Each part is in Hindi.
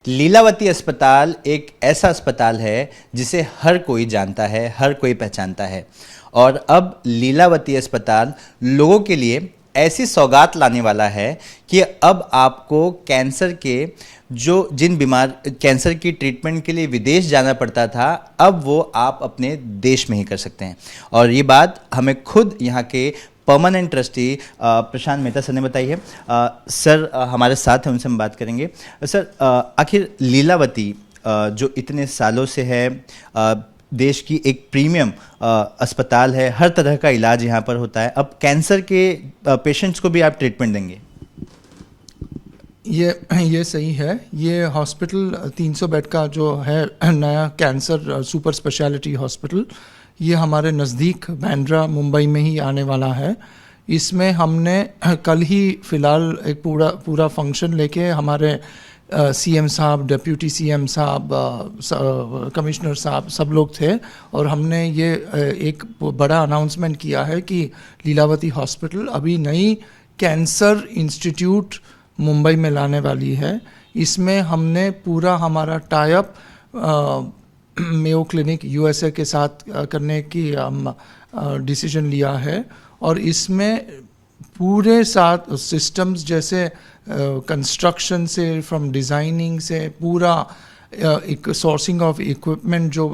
लीलावती अस्पताल एक ऐसा अस्पताल है जिसे हर कोई जानता है, हर कोई पहचानता है। और अब लीलावती अस्पताल लोगों के लिए ऐसी सौगात लाने वाला है कि अब आपको कैंसर के कैंसर की ट्रीटमेंट के लिए विदेश जाना पड़ता था, अब वो आप अपने देश में ही कर सकते हैं। और ये बात हमें खुद यहाँ के परमानेंट ट्रस्टी प्रशांत मेहता सर ने बताई है। सर हमारे साथ हैं, उनसे हम बात करेंगे। सर आखिर लीलावती जो इतने सालों से है, देश की एक प्रीमियम अस्पताल है, हर तरह का इलाज यहाँ पर होता है, अब कैंसर के पेशेंट्स को भी आप ट्रीटमेंट देंगे? ये सही है। ये हॉस्पिटल 300 बेड का जो है नया कैंसर सुपर स्पेशलिटी हॉस्पिटल, ये हमारे नज़दीक बांद्रा मुंबई में ही आने वाला है। इसमें हमने कल ही फ़िलहाल एक पूरा फंक्शन लेके हमारे सीएम साहब, डिप्टी सीएम साहब, कमिश्नर साहब सब लोग थे, और हमने ये एक बड़ा अनाउंसमेंट किया है कि लीलावती हॉस्पिटल अभी नई कैंसर इंस्टीट्यूट मुंबई में लाने वाली है। इसमें हमने पूरा हमारा tie up Mayo clinic USA के साथ करने की डिसीजन लिया है, और इसमें पूरे साथ सिस्टम्स जैसे कंस्ट्रक्शन से, फ्रॉम डिज़ाइनिंग से, पूरा एक सोर्सिंग ऑफ इक्विपमेंट जो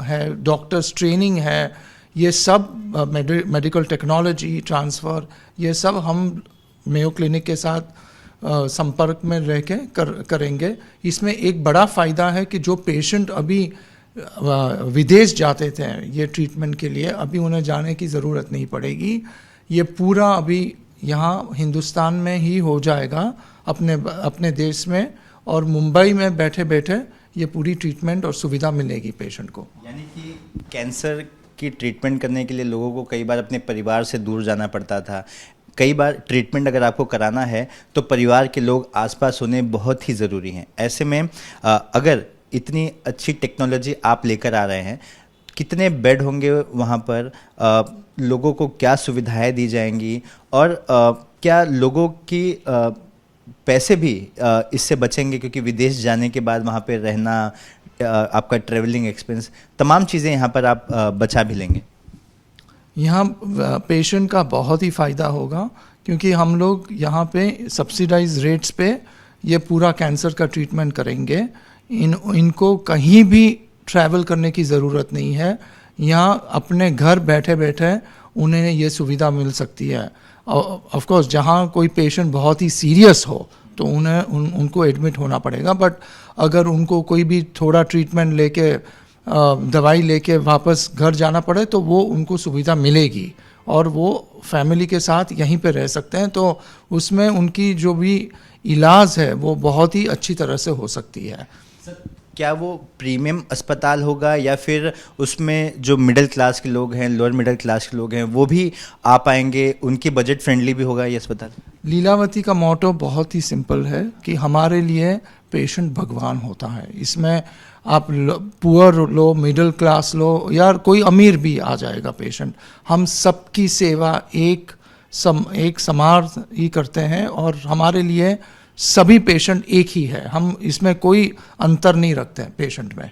है, डॉक्टर्स ट्रेनिंग है, ये सब मेडिकल टेक्नोलॉजी ट्रांसफ़र, ये सब हम मेयो क्लिनिक के साथ संपर्क में रह के करेंगे। इसमें एक बड़ा फ़ायदा है कि जो पेशेंट अभी विदेश जाते थे ये ट्रीटमेंट के लिए, अभी उन्हें जाने की ज़रूरत नहीं पड़ेगी। ये पूरा अभी यहाँ हिंदुस्तान में ही हो जाएगा, अपने देश में, और मुंबई में बैठे बैठे ये पूरी ट्रीटमेंट और सुविधा मिलेगी पेशेंट को। यानी कि कैंसर की ट्रीटमेंट करने के लिए लोगों को कई बार अपने परिवार से दूर जाना पड़ता था। कई बार ट्रीटमेंट अगर आपको कराना है तो परिवार के लोग आसपास होने बहुत ही ज़रूरी हैं। ऐसे में अगर इतनी अच्छी टेक्नोलॉजी आप लेकर आ रहे हैं, कितने बेड होंगे वहाँ पर, लोगों को क्या सुविधाएं दी जाएंगी, और क्या लोगों की पैसे भी इससे बचेंगे, क्योंकि विदेश जाने के बाद वहाँ पे रहना, आपका ट्रेवलिंग एक्सपेंस, तमाम चीज़ें यहाँ पर आप बचा भी लेंगे? यहाँ पेशेंट का बहुत ही फ़ायदा होगा, क्योंकि हम लोग यहाँ पे सब्सिडाइज रेट्स पे ये पूरा कैंसर का ट्रीटमेंट करेंगे। इनको कहीं भी ट्रैवल करने की ज़रूरत नहीं है। यहाँ अपने घर बैठे बैठे उन्हें ये सुविधा मिल सकती है। ऑफ कोर्स जहाँ कोई पेशेंट बहुत ही सीरियस हो तो उनको एडमिट होना पड़ेगा, बट अगर उनको कोई भी थोड़ा ट्रीटमेंट लेके दवाई लेके वापस घर जाना पड़े तो वो उनको सुविधा मिलेगी, और वो फैमिली के साथ यहीं पे रह सकते हैं। तो उसमें उनकी जो भी इलाज है वो बहुत ही अच्छी तरह से हो सकती है। क्या वो प्रीमियम अस्पताल होगा, या फिर उसमें जो मिडिल क्लास के लोग हैं, लोअर मिडिल क्लास के लोग हैं, वो भी आ पाएंगे, उनकी बजट फ्रेंडली भी होगा ये अस्पताल? लीलावती का मोटो बहुत ही सिंपल है कि हमारे लिए पेशेंट भगवान होता है। इसमें आप पुअर लो, मिडिल क्लास लो, या कोई अमीर भी आ जाएगा पेशेंट, हम सबकी सेवा एक समान ही करते हैं, और हमारे लिए सभी पेशेंट एक ही है। हम इसमें कोई अंतर नहीं रखते हैं पेशेंट में,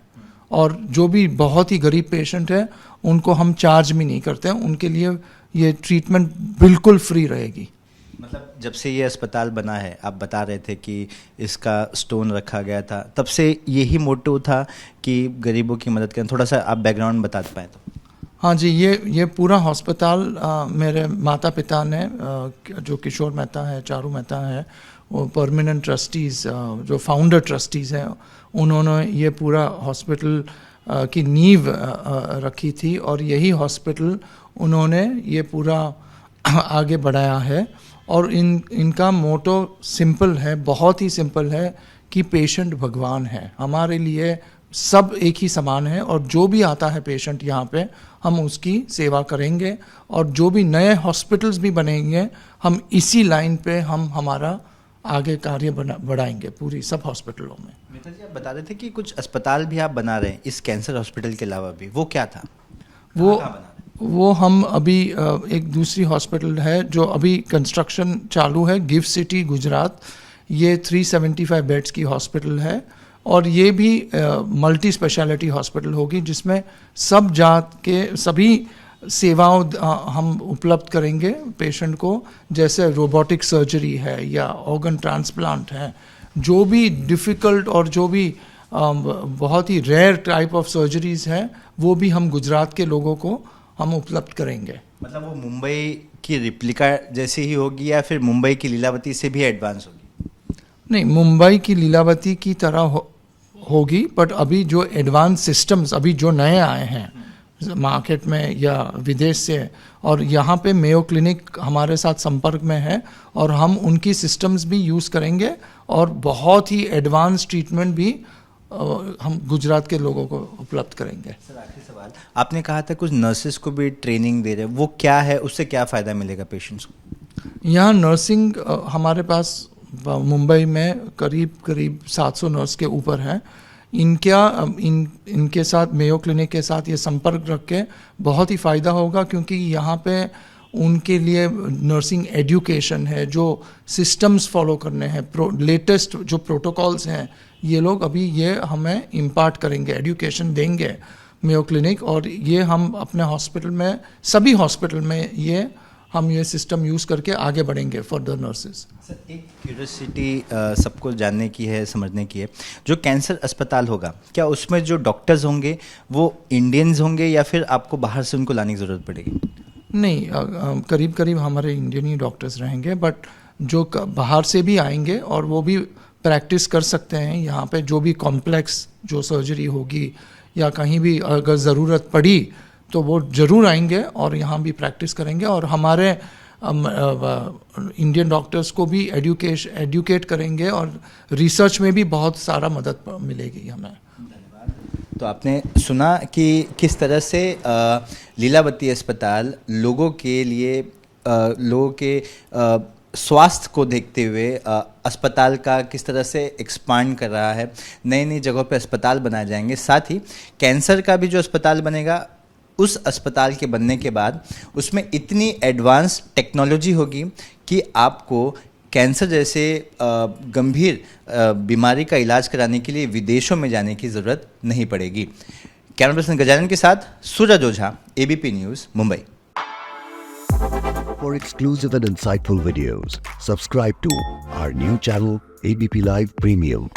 और जो भी बहुत ही गरीब पेशेंट है उनको हम चार्ज भी नहीं करते हैं, उनके लिए ये ट्रीटमेंट बिल्कुल फ्री रहेगी। मतलब जब से ये अस्पताल बना है, आप बता रहे थे कि इसका स्टोन रखा गया था, तब से यही मोटो था कि गरीबों की मदद करें। थोड़ा सा आप बैकग्राउंड बता पाएँ तो? हाँ जी, ये पूरा हॉस्पिटल मेरे माता पिता ने, जो किशोर मेहता है, चारू मेहता है, वो परमानेंट ट्रस्टीज़, जो फाउंडर ट्रस्टीज़ हैं, उन्होंने ये पूरा हॉस्पिटल की नींव रखी थी, और यही हॉस्पिटल उन्होंने ये पूरा आगे बढ़ाया है। और इनका मोटो सिंपल है, बहुत ही सिंपल है कि पेशेंट भगवान है। हमारे लिए सब एक ही समान है, और जो भी आता है पेशेंट यहाँ पे हम उसकी सेवा करेंगे, और जो भी नए हॉस्पिटल्स भी बनेंगे हम इसी लाइन पे हम हमारा आगे कार्य बढ़ाएंगे पूरी सब हॉस्पिटलों में। मेहता जी, आप बता रहे थे कि कुछ अस्पताल भी आप बना रहे हैं इस कैंसर हॉस्पिटल के अलावा भी, वो क्या था? वो हम अभी एक दूसरी हॉस्पिटल है जो अभी कंस्ट्रक्शन चालू है, गिफ्ट सिटी गुजरात। ये 375 बेड्स की हॉस्पिटल है, और ये भी मल्टी स्पेशलिटी हॉस्पिटल होगी जिसमें सब जात के सभी सेवाओं हम उपलब्ध करेंगे पेशेंट को, जैसे रोबोटिक सर्जरी है या ऑर्गन ट्रांसप्लांट है, जो भी डिफ़िकल्ट और जो भी बहुत ही रेयर टाइप ऑफ सर्जरीज हैं वो भी हम गुजरात के लोगों को हम उपलब्ध करेंगे। मतलब वो मुंबई की रिप्लिका जैसी ही होगी या फिर मुंबई की लीलावती से भी एडवांस होगी? नहीं, मुंबई की लीलावती की तरह होगी, बट अभी जो एडवांस सिस्टम्स अभी जो नए आए हैं मार्केट में या विदेश से, और यहाँ पे मेयो क्लिनिक हमारे साथ संपर्क में है और हम उनकी सिस्टम्स भी यूज़ करेंगे और बहुत ही एडवांस ट्रीटमेंट भी हम गुजरात के लोगों को उपलब्ध करेंगे। सर आखिरी सवाल, आपने कहा था कुछ नर्सेस को भी ट्रेनिंग दे रहे हैं, वो क्या है, उससे क्या फ़ायदा मिलेगा पेशेंट्स को? यहाँ नर्सिंग हमारे पास मुंबई में करीब 700 नर्स के ऊपर हैं। इनके साथ मेयो क्लिनिक के साथ ये संपर्क रख के बहुत ही फ़ायदा होगा, क्योंकि यहाँ पे उनके लिए नर्सिंग एजुकेशन है, जो सिस्टम्स फॉलो करने हैं, लेटेस्ट जो प्रोटोकॉल्स हैं, ये लोग अभी ये हमें इम्पार्ट करेंगे, एजुकेशन देंगे मेयो क्लिनिक, और ये हम अपने हॉस्पिटल में, सभी हॉस्पिटल में हम ये सिस्टम यूज़ करके आगे बढ़ेंगे फॉर द नर्सेज। सर एक क्यूरियोसिटी सबको जानने की है, समझने की है, जो कैंसर अस्पताल होगा क्या उसमें जो डॉक्टर्स होंगे वो इंडियंस होंगे या फिर आपको बाहर से उनको लाने की ज़रूरत पड़ेगी? नहीं, करीब हमारे इंडियन ही डॉक्टर्स रहेंगे, बट जो बाहर से भी आएंगे और वो भी प्रैक्टिस कर सकते हैं यहाँ पे, जो भी कॉम्प्लेक्स जो सर्जरी होगी या कहीं भी अगर ज़रूरत पड़ी तो वो ज़रूर आएंगे और यहाँ भी प्रैक्टिस करेंगे, और हमारे इंडियन डॉक्टर्स को भी एडुकेट करेंगे और रिसर्च में भी बहुत सारा मदद मिलेगी हमें। तो आपने सुना कि किस तरह से लीलावती अस्पताल लोगों के स्वास्थ्य को देखते हुए अस्पताल का किस तरह से एक्सपांड कर रहा है, नई जगहों पे अस्पताल बनाए जाएंगे। साथ ही कैंसर का भी जो अस्पताल बनेगा, उस अस्पताल के बनने के बाद उसमें इतनी एडवांस टेक्नोलॉजी होगी कि आपको कैंसर जैसे गंभीर बीमारी का इलाज कराने के लिए विदेशों में जाने की ज़रूरत नहीं पड़ेगी। कैमरा पर्सन गजानन के साथ सूरज ओझा, ABP news, Mumbai. For exclusive and insightful videos, subscribe to our new channel ABP Live Premium.